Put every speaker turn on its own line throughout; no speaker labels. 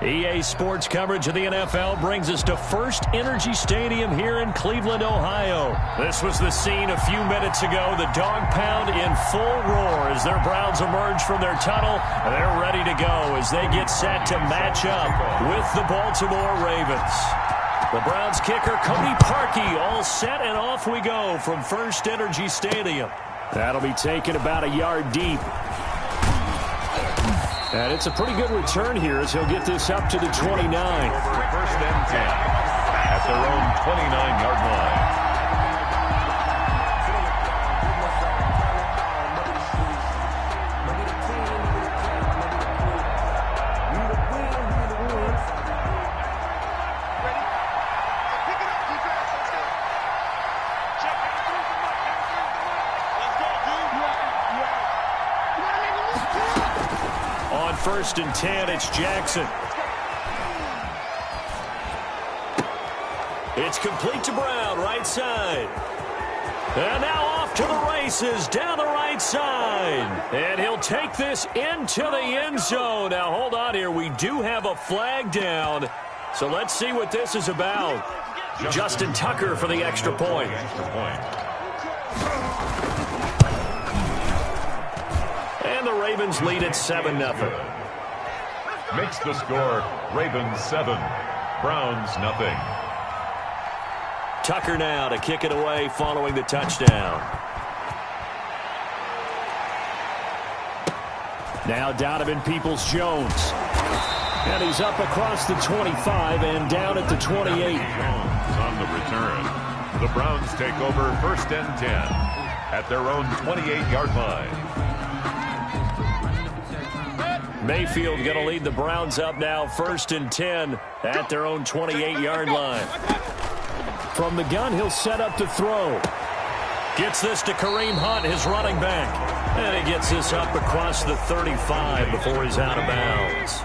EA Sports coverage of the NFL brings us to First Energy Stadium here in Cleveland, Ohio. This was the scene a few minutes ago. The dog pound in full roar as their Browns emerge from their tunnel. They're ready to go as they get set to match up with the Baltimore Ravens. The Browns kicker, Cody Parkey, all set, and off we go from First Energy Stadium. That'll be taken about a yard deep. And it's a pretty good return here as he'll get this up to the 29.
Over first and 10 at their own 29-yard line.
First and 10, it's Jackson. It's complete to Brown, right side. And now off to the races, down the right side. And he'll take this into the end zone. Now, hold on here. We do have a flag down. So let's see what this is about. Justin Tucker for the extra point. And the Ravens lead at 7-0.
Makes the score Ravens 7, Browns nothing.
Tucker now to kick it away following the touchdown. Now Donovan Peoples-Jones. And he's up across the 25 and down at the 28.
Jones on the return. The Browns take over first and 10 at their own 28-yard line.
Mayfield going to lead the Browns up now, first and 10 at their own 28-yard line. From the gun, he'll set up to throw. Gets this to Kareem Hunt, his running back. And he gets this up across the 35 before he's out of bounds.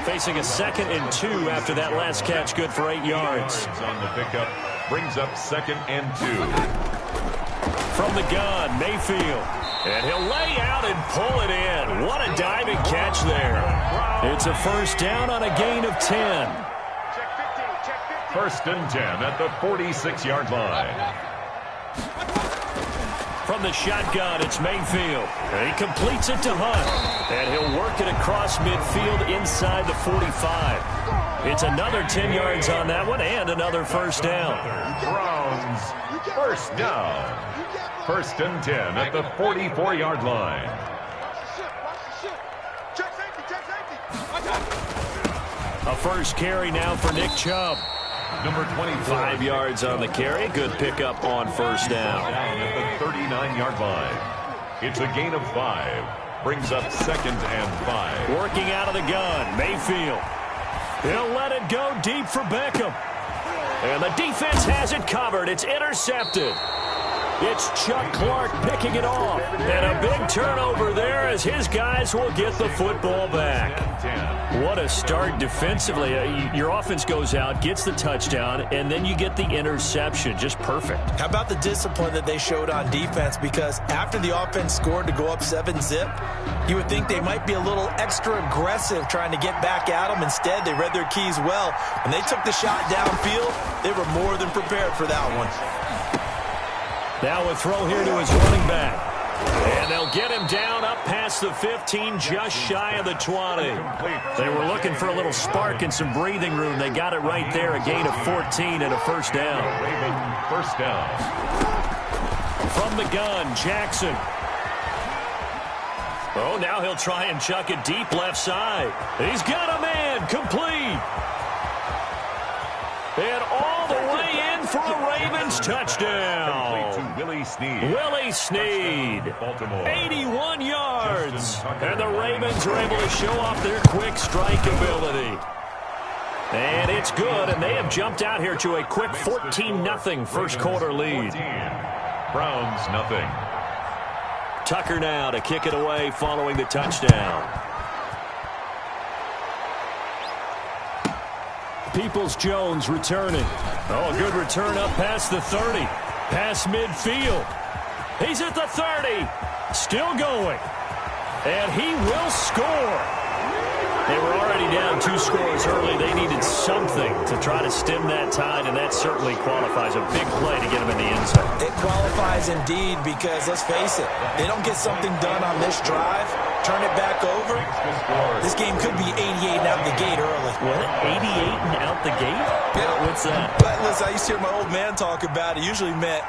Facing a 2nd and 2 after that last catch, good for 8 yards.
On the pickup, brings up 2nd and 2.
From the gun, Mayfield. And he'll lay out and pull it in. What a diving catch there. It's a first down on a gain of 10.
First and 10 at the 46-yard line.
From the shotgun, it's Mayfield. And he completes it to Hunt. And he'll work it across midfield inside the 45. It's another 10 yards on that one and another first down.
Browns first down. First and 10 at the 44-yard line.
A first carry now for Nick Chubb.
Number 25.
5 yards on the carry. Good pickup on first down.
At the 39-yard line. It's a gain of 5. Brings up 2nd and 5.
Working out of the gun, Mayfield. He'll let it go deep for Beckham. And the defense has it covered. It's intercepted. It's Chuck Clark picking it off. And a big turnover there as his guys will get the football back. What a start defensively. Your offense goes out, gets the touchdown, and then you get the interception. Just perfect.
How about the discipline that they showed on defense? Because after the offense scored to go up 7-zip, you would think they might be a little extra aggressive trying to get back at them. Instead, they read their keys well. When they took the shot downfield, they were more than prepared for that one.
Now a throw here to his running back. And they'll get him down up past the 15, just shy of the 20. They were looking for a little spark and some breathing room. They got it right there, a gain of 14 and a first down.
First down.
From the gun, Jackson. Oh, now he'll try and chuck it deep left side. He's got a man, complete. And all the way in for a Ravens touchdown.
Willie Snead.
Willie Snead.
Baltimore.
81 yards. And the Ravens are able to show off their quick strike ability. And it's good, and they have jumped out here to a quick 14-0 first quarter lead.
Browns nothing.
Tucker now to kick it away following the touchdown. Peoples-Jones returning. Oh, a good return up past the 30. Past midfield. He's at the 30. Still going. And he will score. They were already down 2 scores early. They needed something to try to stem that tide, and that certainly qualifies. A big play to get them in the end zone.
It qualifies indeed because, let's face it, they don't get something done on this drive, turn it back over, this game could be 88 and out the gate early.
What? 88 and out the gate?
Yeah.
What's that?
But listen, I used to hear my old man talk about it. Usually meant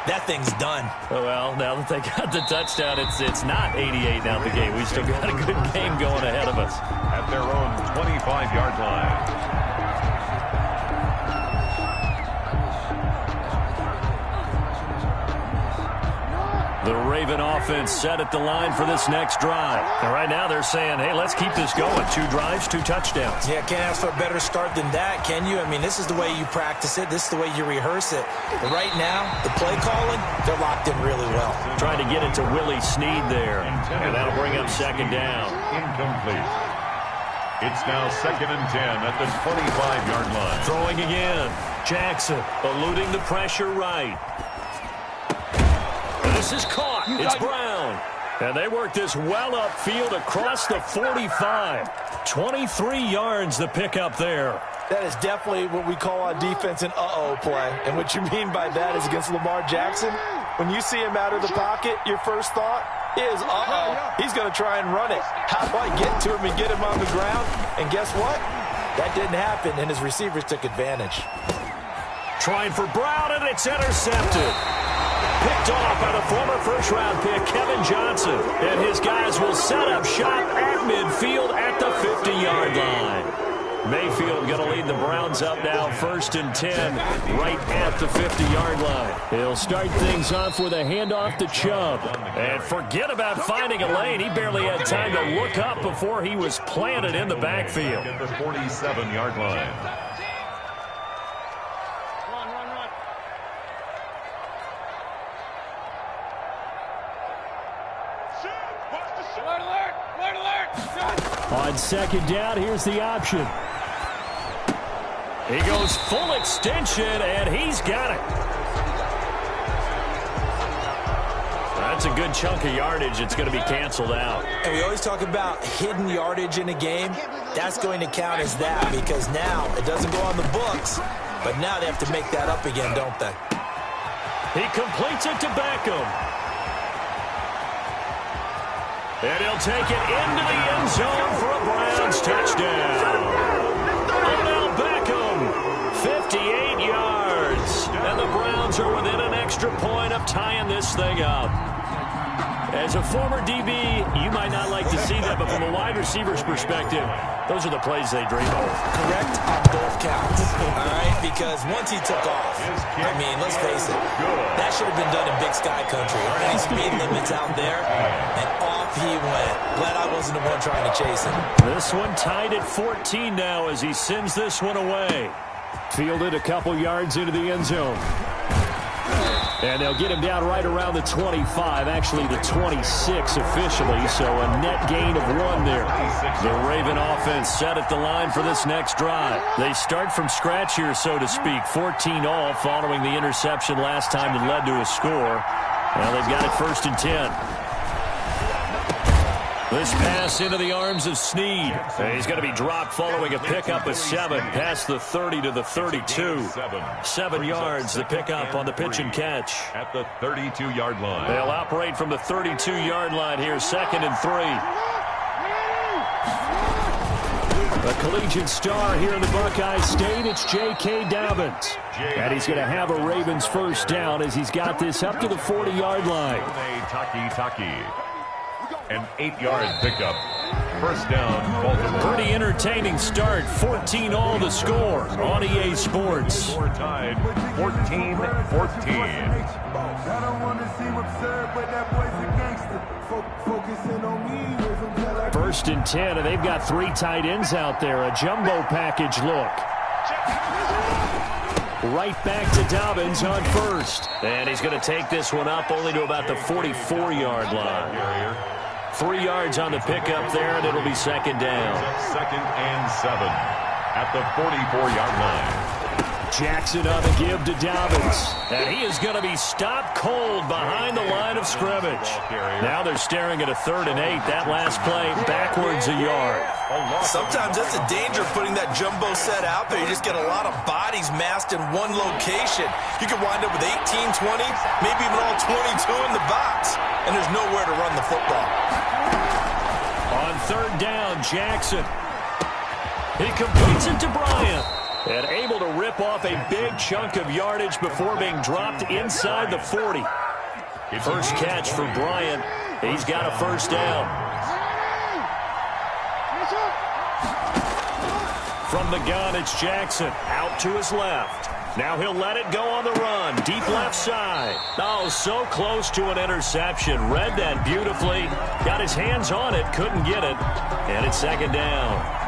that thing's done.
Well, now that they got the touchdown, it's not 88 and out the gate. We still got a good game going ahead of us.
At their own 25-yard line.
The Raven offense set at the line for this next drive. And right now they're saying, hey, let's keep this going. 2 drives, 2 touchdowns.
Yeah, can't ask for a better start than that, can you? I mean, this is the way you practice it. This is the way you rehearse it. But right now, the play calling, they're locked in really well.
Trying to get it to Willie Snead there. And that'll bring up second down.
Incomplete. It's now 2nd and 10 at the 25-yard line.
Throwing again. Jackson eluding the pressure right. This is caught. It's Brown. And they work this well upfield across the 45. 23 yards the pickup there.
That is definitely what we call on defense an uh-oh play. And what you mean by that is against Lamar Jackson, when you see him out of the pocket, your first thought is, uh-oh, he's going to try and run it. How do I get to him and get him on the ground? And guess what? That didn't happen, and his receivers took advantage.
Trying for Brown, and it's intercepted. Picked off by the former first-round pick, Kevin Johnson. And his guys will set up shop at midfield at the 50-yard line. Mayfield going to lead the Browns up now, 1st and 10, right at the 50-yard line. He'll start things off with a handoff to Chubb. And forget about finding a lane. He barely had time to look up before he was planted in the backfield.
At the 47-yard line.
On second down, here's the option. He goes full extension, and he's got it. That's a good chunk of yardage. It's going to be canceled out.
And we always talk about hidden yardage in a game. That's going to count as that because now it doesn't go on the books, but now they have to make that up again, don't they?
He completes it to Beckham. And he'll take it into the end zone for a Browns touchdown. Odell Beckham, 58 yards. And the Browns are within an extra point of tying this thing up. As a former DB, you might not like to see that, but from a wide receiver's perspective, those are the plays they dream of.
Correct on both counts, all right? Because once he took off, I mean, let's face it, that should have been done in Big Sky Country. Any speed limits out there, and off he went. Glad I wasn't the one trying to chase him.
This one tied at 14 now as he sends this one away. Fielded a couple yards into the end zone. And they'll get him down right around the 25, actually the 26 officially, so a net gain of 1 there. The Raven offense set at the line for this next drive. They start from scratch here, so to speak, 14 all following the interception last time that led to a score. Well, they've got it 1st and 10. This pass into the arms of Snead. He's going to be dropped following a pickup of 7 past the 30 to the 32. 7 yards, the pickup on the pitch and catch.
At the 32-yard line.
They'll operate from the 32-yard line here, 2nd and 3. A collegiate star here in the Buckeye State, it's J.K. Dobbins. And he's going to have a Ravens first down as he's got this up to the 40-yard line.
An 8-yard pickup. First down, Baltimore.
Pretty entertaining start. 14 all to score on EA Sports.
We're tied 14-14.
First and 10, and they've got 3 tight ends out there. A jumbo package look. Right back to Dobbins on first. And he's going to take this one up only to about the 44-yard line. 3 yards on the pickup there, and it'll be 2nd down.
2nd and 7 at the 44-yard line.
Jackson on the give to Dobbins. And he is going to be stopped cold behind the line of scrimmage. Now they're staring at a 3rd and 8. That last play backwards a yard.
Sometimes that's a danger putting that jumbo set out there. You just get a lot of bodies massed in one location. You could wind up with 18, 20, maybe even all 22 in the box. And there's nowhere to run the football.
On 3rd down, Jackson. He completes it to Bryant. And able to rip off a big chunk of yardage before being dropped inside the 40. First catch for Bryant. He's got a 1st down. From the gun, it's Jackson. Out to his left. Now he'll let it go on the run. Deep left side. Oh, so close to an interception. Read that beautifully. Got his hands on it. Couldn't get it. And it's 2nd down.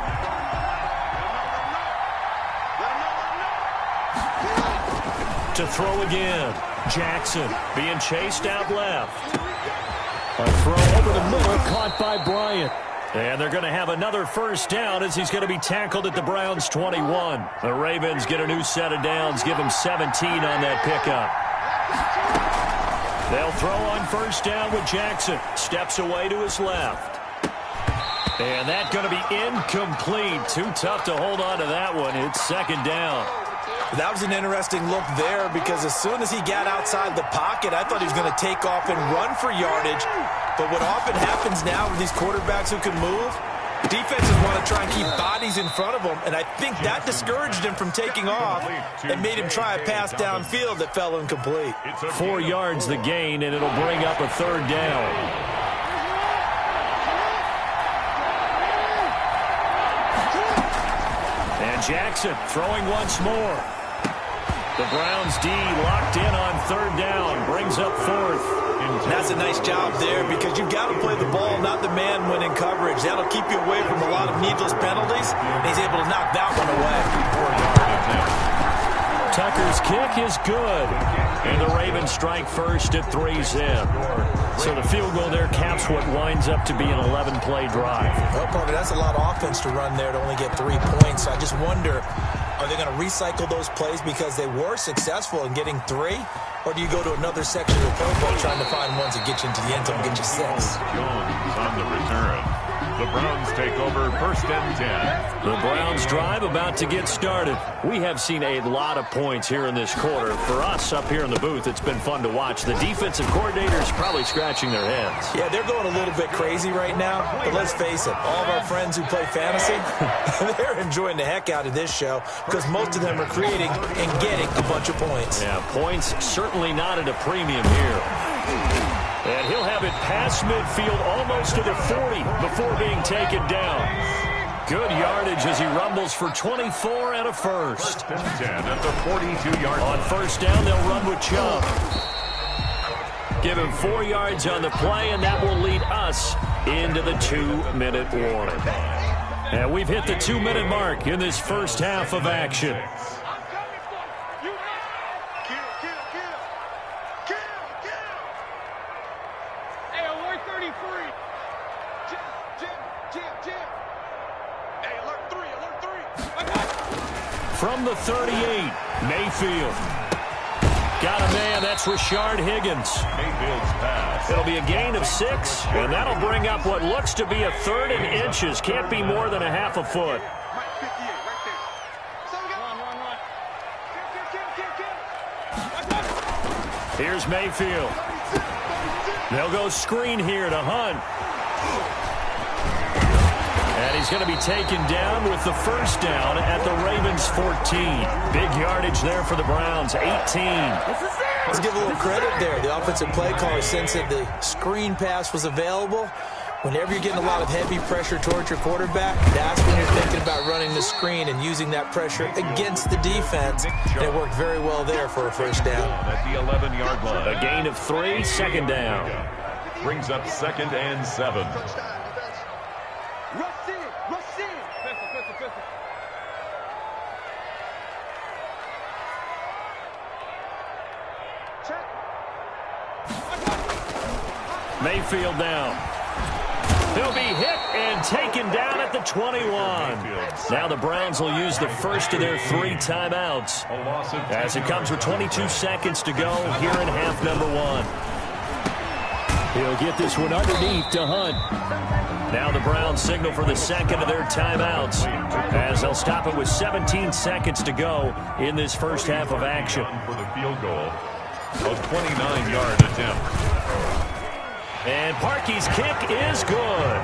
To throw again. Jackson being chased out left. A throw over the middle, caught by Bryant. And they're going to have another 1st down as he's going to be tackled at the Browns' 21. The Ravens get a new set of downs, give him 17 on that pickup. They'll throw on 1st down with Jackson. Steps away to his left. And that's going to be incomplete. Too tough to hold on to that one. It's 2nd down.
That was an interesting look there because as soon as he got outside the pocket, I thought he was going to take off and run for yardage. But what often happens now with these quarterbacks who can move, defenses want to try and keep bodies in front of them, and I think that discouraged him from taking off and made him try a pass downfield that fell incomplete.
4 yards the gain, and it'll bring up a 3rd down. And Jackson throwing once more. The Browns D locked in on 3rd down, brings up 4th.
That's a nice job there because you've got to play the ball, not the man when in coverage. That'll keep you away from a lot of needless penalties, and he's able to knock that one away.
Tucker's kick is good, and the Ravens strike first at 3-zip. So the field goal there caps what winds up to be an 11-play drive.
Well, Parker, that's a lot of offense to run there to only get 3 points. So I just wonder, are they going to recycle those plays because they were successful in getting 3? Or do you go to another section of the playbook trying to find ones that get you into the end zone and get you 6?
Jones on the return. The Browns take over 1st and 10.
The Browns drive about to get started. We have seen a lot of points here in this quarter. For us up here in the booth, it's been fun to watch. The defensive coordinators probably scratching their heads.
Yeah, they're going a little bit crazy right now. But let's face it, all of our friends who play fantasy, they're enjoying the heck out of this show because most of them are creating and getting a bunch of points.
Yeah, points certainly not at a premium here. And he'll have it past midfield almost to the 40 before being taken down. Good yardage as he rumbles for 24 and a 1st.
1st and 10 at the 42-yard line.
On 1st down, they'll run with Chubb. Give him 4 yards on the play, and that will lead us into the 2-minute warning. And we've hit the 2-minute mark in this first half of action. From the 38, Mayfield. Got a man, that's Rashard Higgins.
Mayfield's pass.
It'll be a gain of 6, and that'll bring up what looks to be a 3rd and inches. Can't be more than a half a foot. Here's Mayfield. They'll go screen here to Hunt. And he's going to be taken down with the 1st down at the Ravens' 14. Big yardage there for the Browns, 18.
Let's give a little credit there. The offensive play caller sense that the screen pass was available. Whenever you're getting a lot of heavy pressure towards your quarterback, that's when you're thinking about running the screen and using that pressure against the defense. And it worked very well there for a 1st down.
At the 11-yard line.
A gain of 3, 2nd down.
Brings up 2nd and 7. Mayfield down.
He'll be hit and taken down at the 21. Now the Browns will use the first of their 3 timeouts as it comes with 22 seconds to go here in half number 1. He'll get this one underneath to Hunt. Now the Browns signal for the second of their timeouts as they'll stop it with 17 seconds to go in this first half of action.
For the field goal, a 29-yard attempt.
And Parkey's kick is good.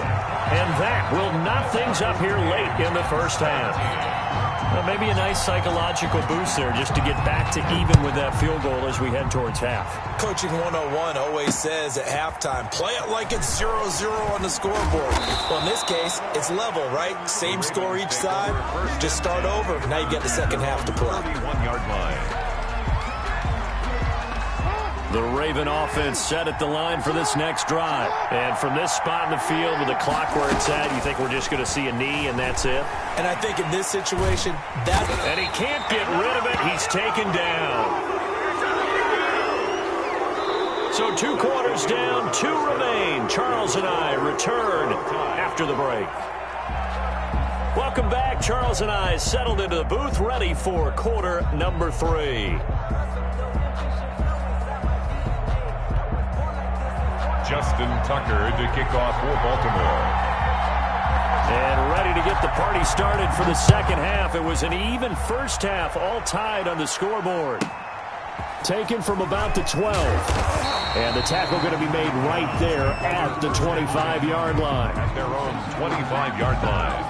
And that will knock things up here late in the first half. Well, maybe a nice psychological boost there just to get back to even with that field goal as we head towards half.
Coaching 101 always says at halftime, play it like it's 0-0 on the scoreboard. Well, in this case, it's level, right? Same score each side. Just start over. Now you get the second half to play.
31-yard line.
The Raven offense set at the line for this next drive. And from this spot in the field with the clock where it's at, you think we're just going to see a knee and that's it?
And I think in this situation, that...
And he can't get rid of it. He's taken down. So 2 quarters down, 2 remain. Charles and I return after the break. Welcome back. Charles and I settled into the booth, ready for quarter number 3.
Justin Tucker to kick off for Baltimore.
And ready to get the party started for the second half. It was an even first half, all tied on the scoreboard. Taken from about the 12. And the tackle going to be made right there at the 25-yard line.
At their own 25-yard line.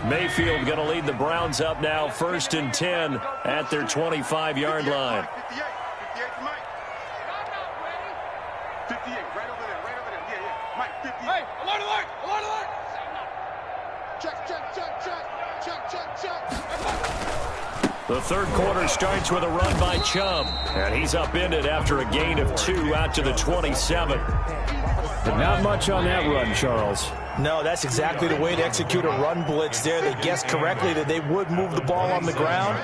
Mayfield going to lead the Browns up now, 1st and 10 at their 25-yard line.
58, right over there, right over there. Yeah, yeah. Mike, 58. Hey, alert, alert, alert, alert. Check, check, check, check, check, check, check.
The third quarter starts with a run by Chubb. And he's upended after a gain of 2 out to the 27. But not much on that run, Charles.
No, that's exactly the way to execute a run blitz there. They guessed correctly that they would move the ball on the ground,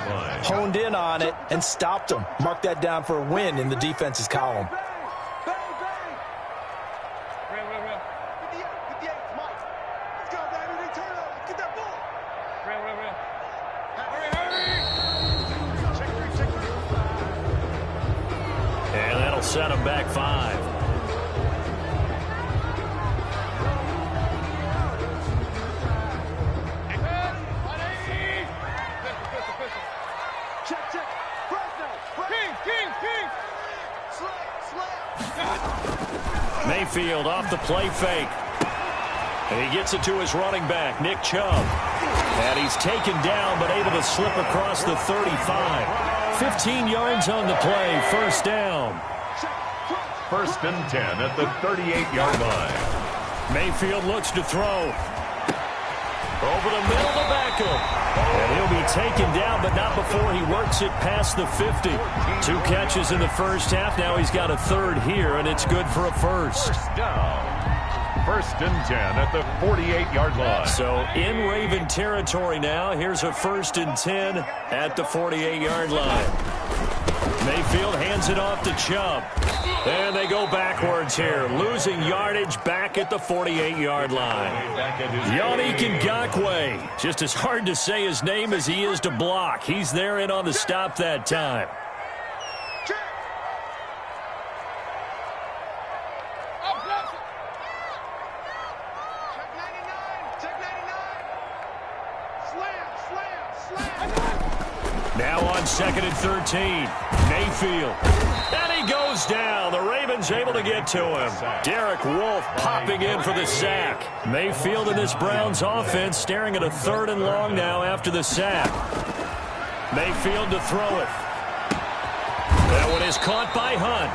honed in on it, and stopped them. Mark that down for a win in the defense's column.
Set him back 5. Mayfield off the play fake. And he gets it to his running back, Nick Chubb. And he's taken down but able to slip across the 35. 15 yards on the play, first down.
1st and 10 at the 38-yard line.
Mayfield looks to throw. Over the middle to Beckham. And he'll be taken down, but not before he works it past the 50. 2 catches in the first half. Now he's got a third here, and it's good for a first.
First down. 1st and 10 at the 48-yard line.
So in Raven territory now. Here's a 1st and 10 at the 48-yard line. Mayfield hands it off to Chubb. And they go backwards here, losing yardage back at the 48-yard line. Yannick Ngakoue, just as hard to say his name as he is to block. He's there in on the stop that time. Now on 2nd and 13, Mayfield. And he goes down. The Ravens able to get to him. Derek Wolfe popping in for the sack. Mayfield and this Browns offense staring at a 3rd and long now after the sack. Mayfield to throw it. That one is caught by Hunt.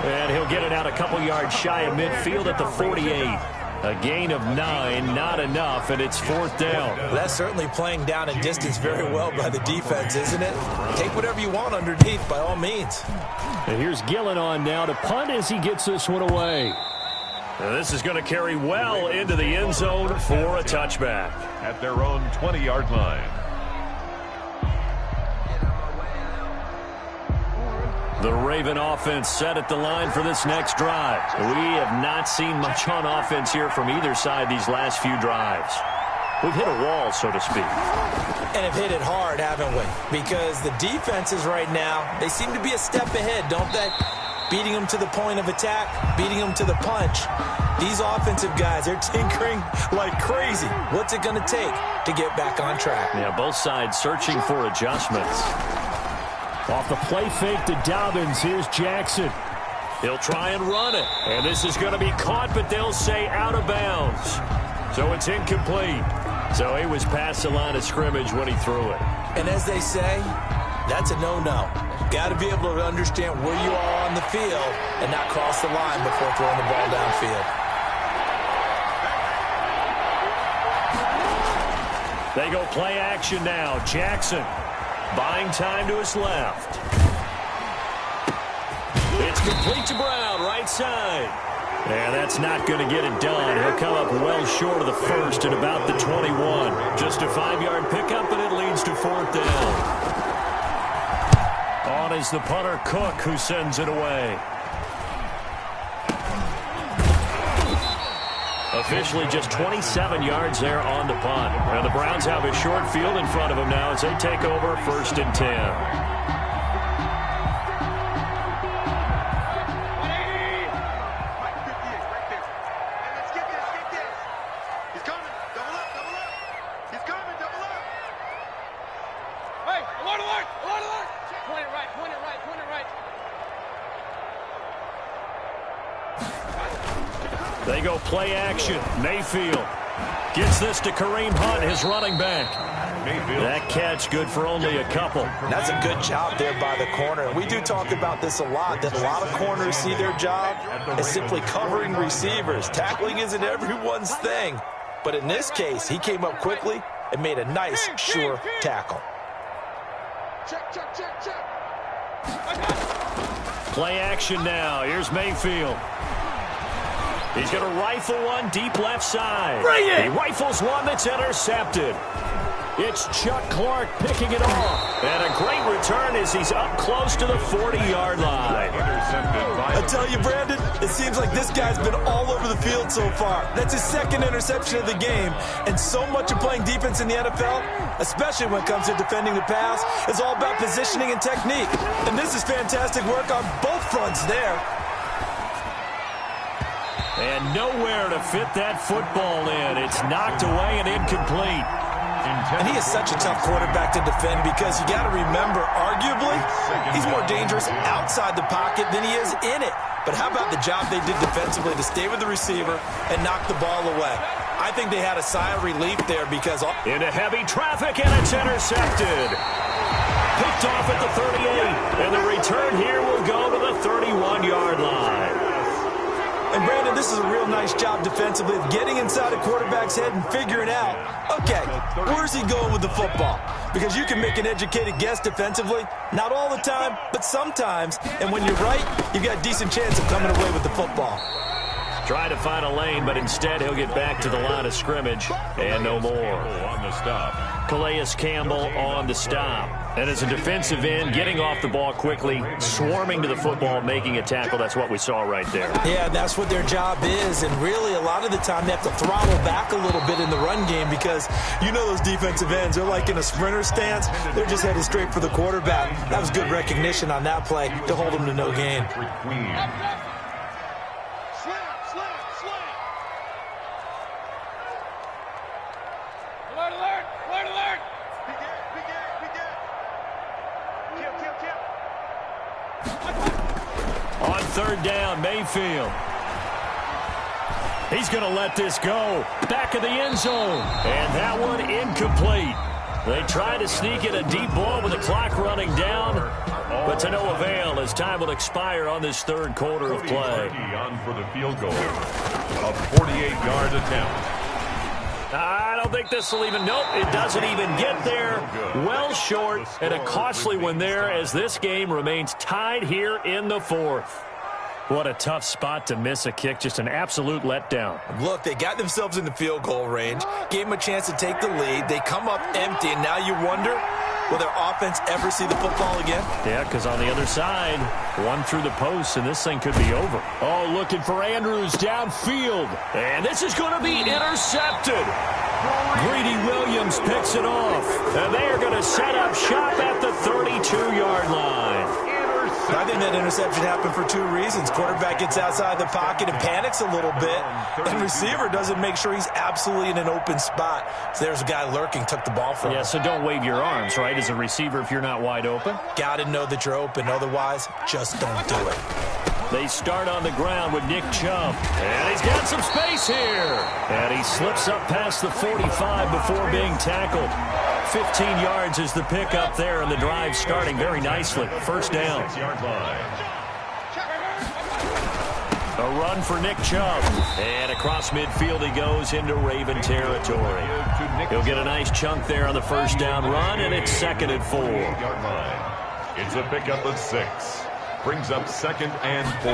And he'll get it out a couple yards shy of midfield at the 48. A gain of 9, not enough, and it's 4th down.
That's certainly playing down and distance very well by the defense, isn't it? Take whatever you want underneath, by all means.
And here's Gillen on now to punt as he gets this one away. And this is going to carry well into the end zone for a touchback.
At their own 20-yard line.
The Raven offense set at the line for this next drive. We have not seen much on offense here from either side these last few drives. We've hit a wall, so to speak.
And have hit it hard, haven't we? Because the defenses right now, they seem to be a step ahead, don't they? Beating them to the point of attack, beating them to the punch. These offensive guys, they're tinkering like crazy. What's it going to take to get back on track?
Yeah, both sides searching for adjustments.
Off the play fake to Dobbins, here's Jackson.
He'll try and run it. And this is going to be caught, but they'll say out of bounds. So it's incomplete. So he was past the line of scrimmage when he threw it.
And as they say, that's a no-no. Got to be able to understand where you are on the field and not cross the line before throwing the ball downfield.
They go play action now. Jackson buying time to his left. It's complete to Brown, right side. And that's not going to get it done. He'll come up well short of the first at about the 21. Just a 5-yard pickup, and it leads to 4th down. On is the punter, Cook, who sends it away. Officially just 27 yards there on the punt. And the Browns have a short field in front of them now as they take over 1st and 10. They go play action. Mayfield gets this to Kareem Hunt, his running back. That catch good for only a couple.
That's a good job there by the corner. We do talk about this a lot, that a lot of corners see their job as simply covering receivers. Tackling isn't everyone's thing. But in this case, he came up quickly and made a nice, sure tackle.
Check, check, check, check.
Play action now. Here's Mayfield. He's going to rifle one deep left side.
Bring it!
He rifles one that's intercepted. It's Chuck Clark picking it off. And a great return as he's up close to the 40-yard line.
I tell you, Brandon, it seems like this guy's been all over the field so far. That's his 2nd interception of the game. And so much of playing defense in the NFL, especially when it comes to defending the pass, is all about positioning and technique. And this is fantastic work on both fronts there.
And nowhere to fit that football in. It's knocked away and incomplete.
And he is such a tough quarterback to defend because you got to remember, arguably, he's more dangerous outside the pocket than he is in it. But how about the job they did defensively to stay with the receiver and knock the ball away? I think they had a sigh of relief there because...
Into heavy traffic, and it's intercepted. Picked off at the 38. And the return here will go to the 31-yard line.
And, Brandon, this is a real nice job defensively of getting inside a quarterback's head and figuring out, okay, where's he going with the football? Because you can make an educated guess defensively, not all the time, but sometimes. And when you're right, you've got a decent chance of coming away with the football.
Try to find a lane, but instead he'll get back to the line of scrimmage and no more.
On the stop.
Calais Campbell on the stop. And as a defensive end, getting off the ball quickly, swarming to the football, making a tackle. That's what we saw right there.
Yeah, that's what their job is. And really, a lot of the time, they have to throttle back a little bit in the run game because you know those defensive ends, they're like in a sprinter stance. They're just headed straight for the quarterback. That was good recognition on that play to hold them to no gain.
On 3rd down, Mayfield. He's going to let this go. Back of the end zone. And that one incomplete. They try to sneak in a deep ball with the clock running down, but to no avail as time will expire on this 3rd quarter of play.
On for the field goal. A 48-yard attempt.
I don't think this will even... Nope, it doesn't even get there. Well short, and a costly one there as this game remains tied here in the 4th. What a tough spot to miss a kick. Just an absolute letdown.
Look, they got themselves in the field goal range, gave them a chance to take the lead. They come up empty, and now you wonder, Will their offense ever see the football again?
Yeah, because on the other side, one through the post, and this thing could be over.
Oh, looking for Andrews downfield.
And this is going to be intercepted. Greedy Williams picks it off. And they are going to set up shop at the 32-yard line.
I think that interception happened for two reasons. Quarterback gets outside the pocket and panics a little bit, and receiver doesn't make sure he's absolutely in an open spot. So there's a guy lurking, took the ball from him.
Yeah, so don't wave your arms, right, as a receiver if you're not wide open.
Got to know that you're open. Otherwise, just don't do it.
They start on the ground with Nick Chubb. And he's got some space here. And he slips up past the 45 before being tackled. 15 yards is the pickup there, and the drive starting very nicely. First down. A run for Nick Chubb. And across midfield he goes into Raven territory. He'll get a nice chunk there on the first down run, and it's 2nd and 4.
It's a pickup of 6. Brings up 2nd and 4.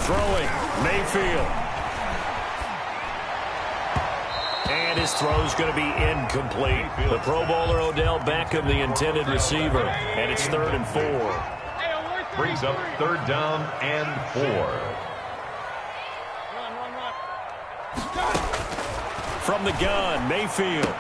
Throwing, Mayfield. And his throw's going to be incomplete. The Pro Bowler Odell Beckham, the intended receiver. And it's 3rd and 4.
Brings up 3rd down and 4.
From the gun, Mayfield.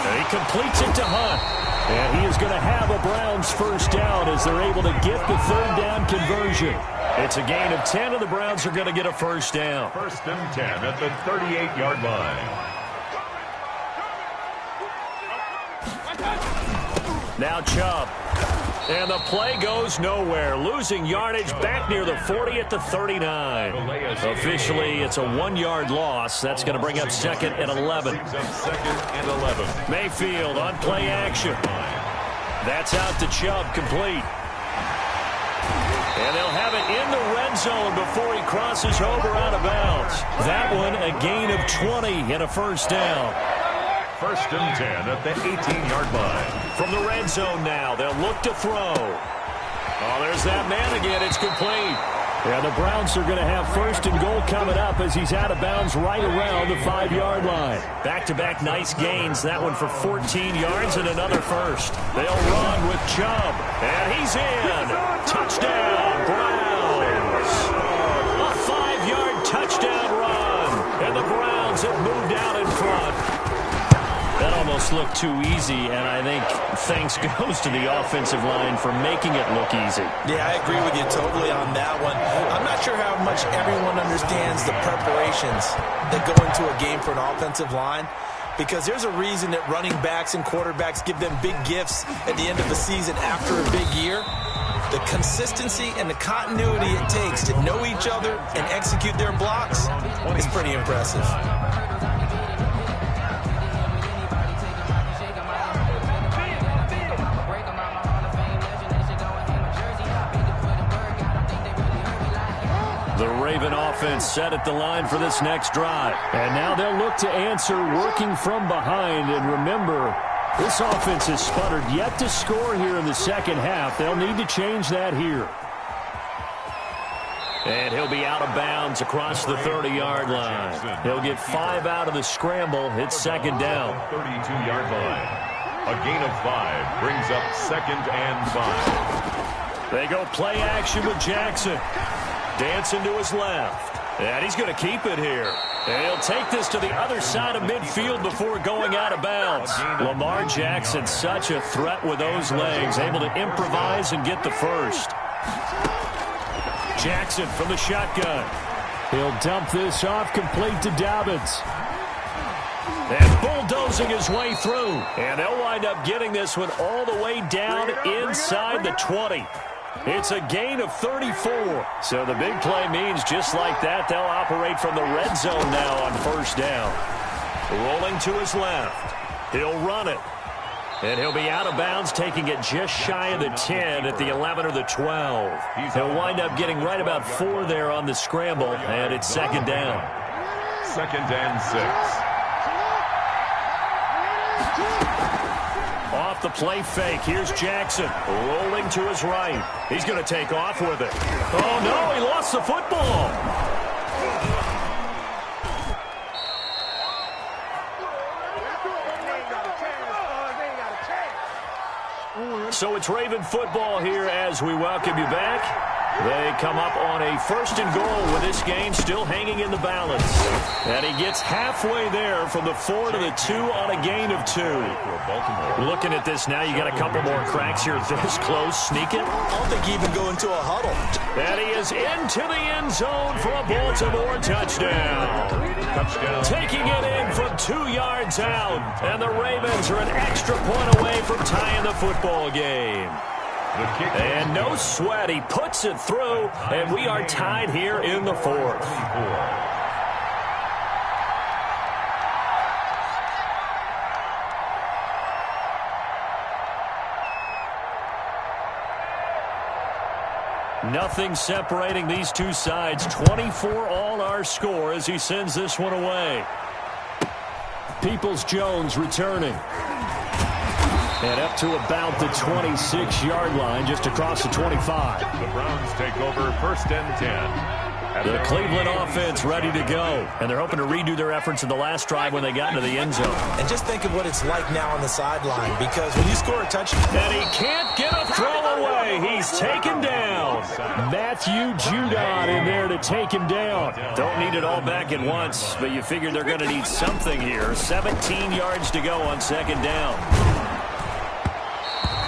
And he completes it to Hunt. And he is going to have a Browns first down as they're able to get the 3rd down conversion. It's a gain of 10, and the Browns are going to get a first down.
1st and 10 at the 38-yard line.
Now Chubb. And the play goes nowhere. Losing yardage back near the 40 at the 39. Officially, it's a 1-yard loss. That's going to bring up 2nd and 11. Mayfield on play action. That's out to Chubb, complete. And they'll have it in the red zone before he crosses over out of bounds. That one, a gain of 20 and a first down.
1st and 10 at the 18-yard line.
From the red zone now, they'll look to throw. Oh, there's that man again. It's complete. Yeah, the Browns are going to have 1st and goal coming up as he's out of bounds right around the 5-yard line. Back-to-back nice gains. That one for 14 yards and another first. They'll run with Chubb. And he's in. Touchdown, Browns. A 5-yard touchdown run. And the Browns have moved out in front. That almost looked too easy, and I think thanks goes to the offensive line for making it look easy.
Yeah, I agree with you totally on that one. I'm not sure how much everyone understands the preparations that go into a game for an offensive line, because there's a reason that running backs and quarterbacks give them big gifts at the end of the season after a big year. The consistency and the continuity it takes to know each other and execute their blocks is pretty impressive.
The Raven offense set at the line for this next drive. And now they'll look to answer working from behind. And remember, this offense has sputtered yet to score here in the second half. They'll need to change that here. And he'll be out of bounds across the 30-yard line. He'll get 5 out of the scramble. It's 2nd down.
32-yard line. A gain of 5 brings up 2nd and 5.
They go play action with Jackson. Dancing to his left. And he's going to keep it here. And he'll take this to the other side of midfield before going out of bounds. Lamar Jackson, such a threat with those legs, able to improvise and get the first. Jackson from the shotgun.
He'll dump this off complete to Dobbins.
And bulldozing his way through. And they'll wind up getting this one all the way down inside the 20. It's a gain of 34. So the big play means just like that, they'll operate from the red zone now on first down. Rolling to his left. He'll run it. And he'll be out of bounds, taking it just shy of the 10 at the 11 or the 12. He'll wind up getting right about 4 there on the scramble, and it's 2nd down.
2nd and 6.
Off the play fake, here's Jackson, rolling to his right. He's going to take off with it. Oh, no, he lost the football. So it's Raven football here as we welcome you back. They come up on a 1st and goal with this game still hanging in the balance. And he gets halfway there from the 4 to the 2 on a gain of 2. Looking at this now, you got a couple more cracks here this close. Sneak it.
I don't think he even go into a huddle.
And he is into the end zone for a Baltimore touchdown. Taking it in from 2 yards out. And the Ravens are an extra point away from tying the football game. And no sweat. He puts it through, and we are tied here in the 4th. Nothing separating these two sides. 24 all our score as he sends this one away. Peoples-Jones returning. And up to about the 26-yard line, just across the 25.
The Browns take over 1st and 10.
The Cleveland offense ready to go. And they're hoping to redo their efforts in the last drive when they got into the end zone.
And just think of what it's like now on the sideline, because when you score a touchdown.
And he can't get a throw away. He's taken down. Matthew Judon in there to take him down. Don't need it all back at once, but you figure they're going to need something here. 17 yards to go on 2nd down.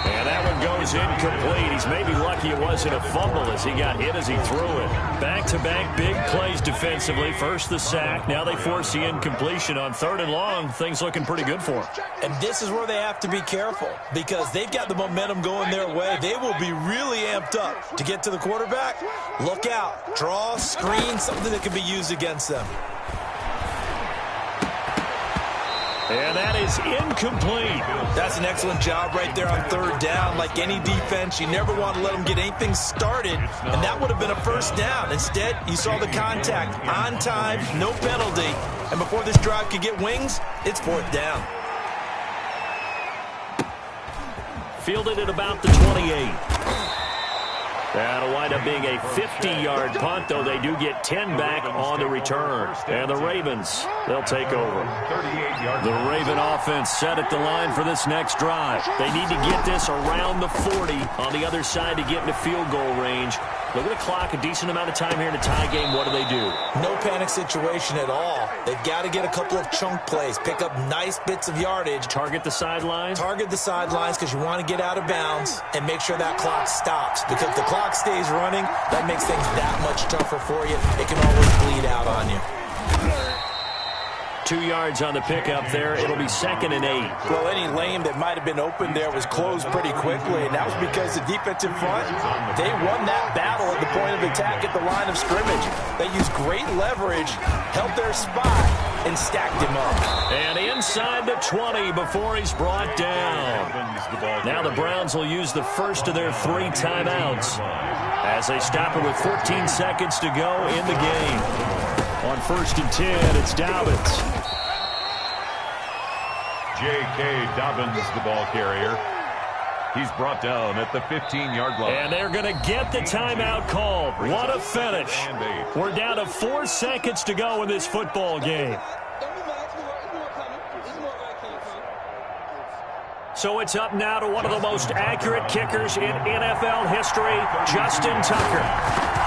And that one goes incomplete. He's maybe lucky it wasn't a fumble as he got hit as he threw it. Back-to-back big plays defensively. First the sack. Now they force the incompletion on 3rd and long. Things looking pretty good for them.
And this is where they have to be careful because they've got the momentum going their way. They will be really amped up to get to the quarterback. Look out. Draw, screen, something that can be used against them.
And that is incomplete.
That's an excellent job right there on 3rd down. Like any defense, you never want to let them get anything started, and that would have been a 1st down. Instead, you saw the contact on time, no penalty, and before this drive could get wings, it's 4th down.
Fielded at about the 28. That'll wind up being a 50-yard punt, though they do get 10 back on the return. And the Ravens, they'll take over. The Raven offense set at the line for this next drive. They need to get this around the 40 on the other side to get into field goal range. Look at the clock, a decent amount of time here in a tie game. What do?
No panic situation at all. They've got to get a couple of chunk plays, pick up nice bits of yardage.
Target the sidelines?
Target the sidelines because you want to get out of bounds and make sure that clock stops. Because if the clock stays running, that makes things that much tougher for you. It can always bleed out on you.
2 yards on the pickup there. It'll be 2nd and 8.
Well, any lane that might have been open there was closed pretty quickly, and that was because the defensive front, they won that battle at the point of attack at the line of scrimmage. They used great leverage, held their spot, and stacked him up.
And inside the 20 before he's brought down. Now the Browns will use the first of their 3 timeouts as they stop it with 14 seconds to go in the game. On 1st and 10, it's Dobbins.
J.K. Dobbins, the ball carrier. He's brought down at the 15-yard line.
And they're going to get the timeout called. What a finish. We're down to 4 seconds to go in this football game. So it's up now to one of the most accurate kickers in NFL history, Justin Tucker.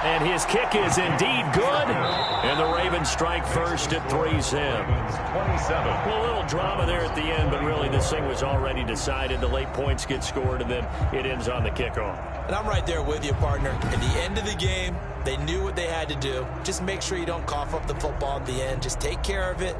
And his kick is indeed good. And the Ravens strike first at 3-7.
27.
A little drama there at the end, but really this thing was already decided. The late points get scored, and then it ends on the kickoff.
And I'm right there with you, partner. At the end of the game, they knew what they had to do. Just make sure you don't cough up the football at the end. Just take care of it.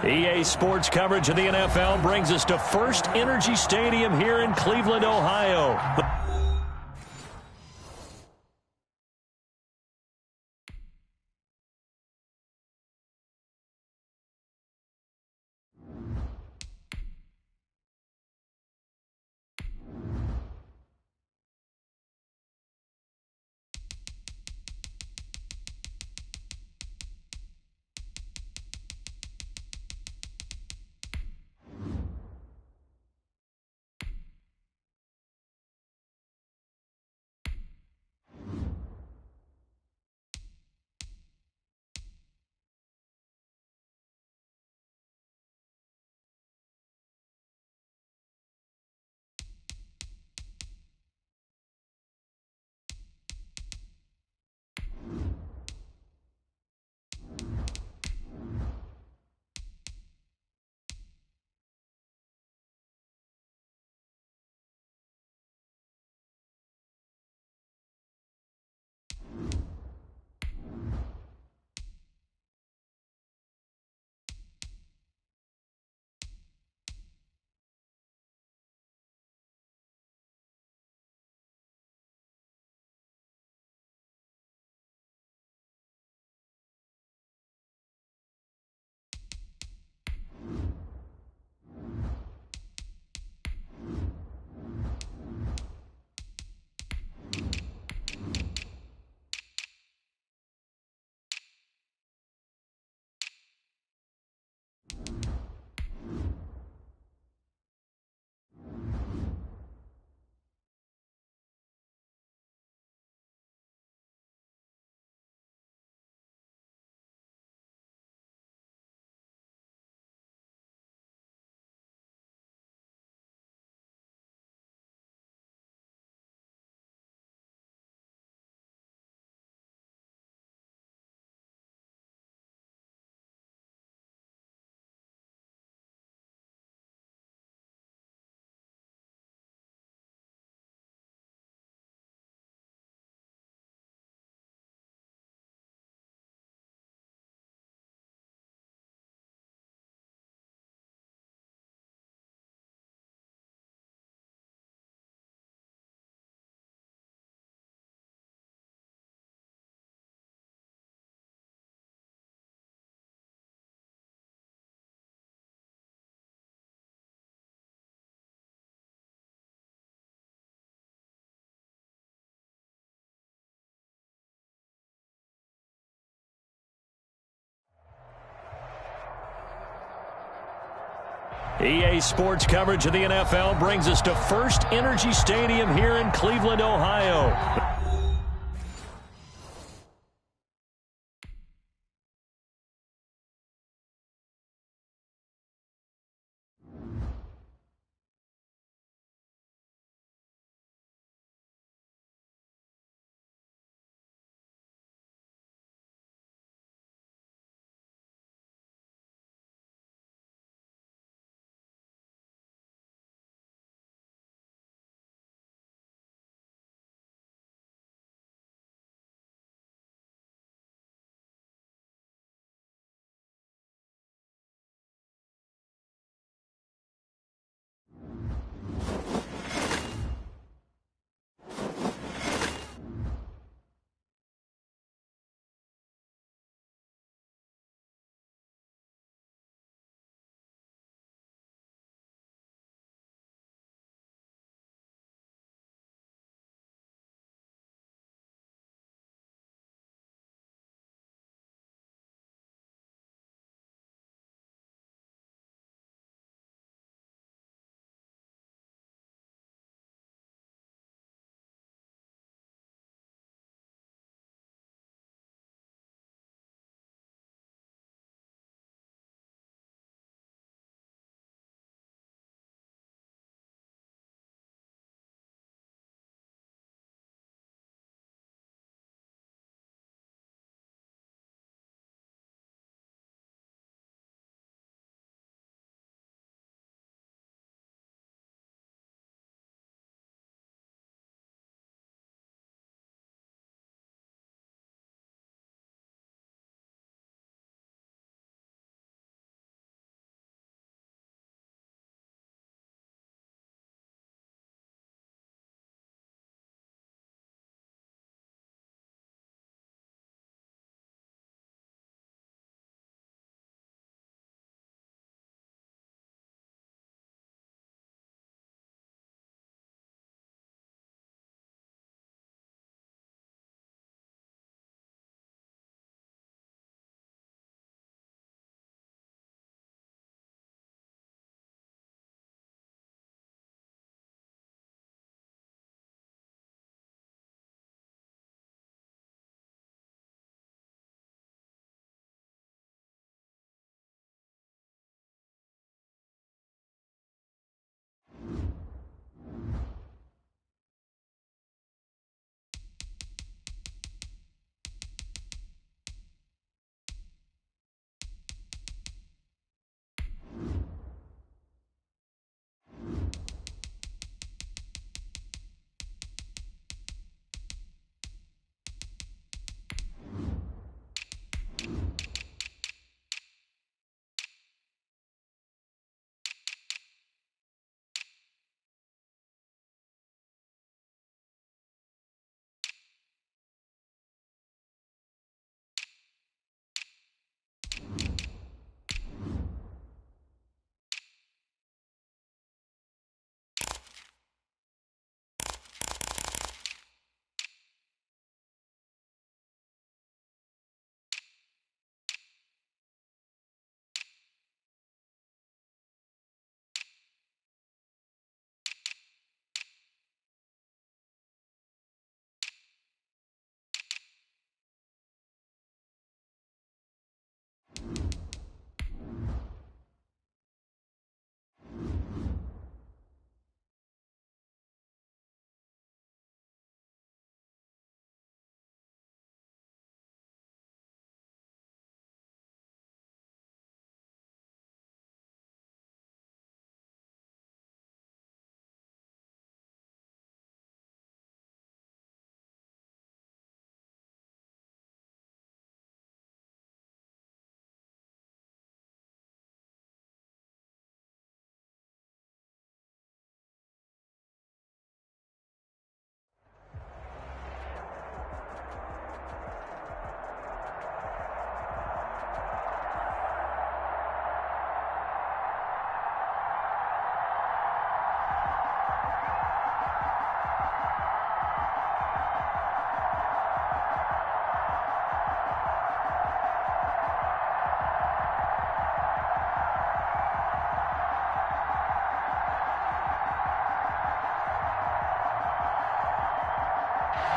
EA Sports coverage of the NFL brings us to First Energy Stadium here in Cleveland, Ohio. EA Sports coverage of the NFL brings us to First Energy Stadium here in Cleveland, Ohio.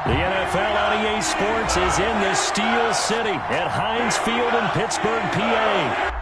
The NFL on EA Sports is in the Steel City at Heinz Field in Pittsburgh, PA.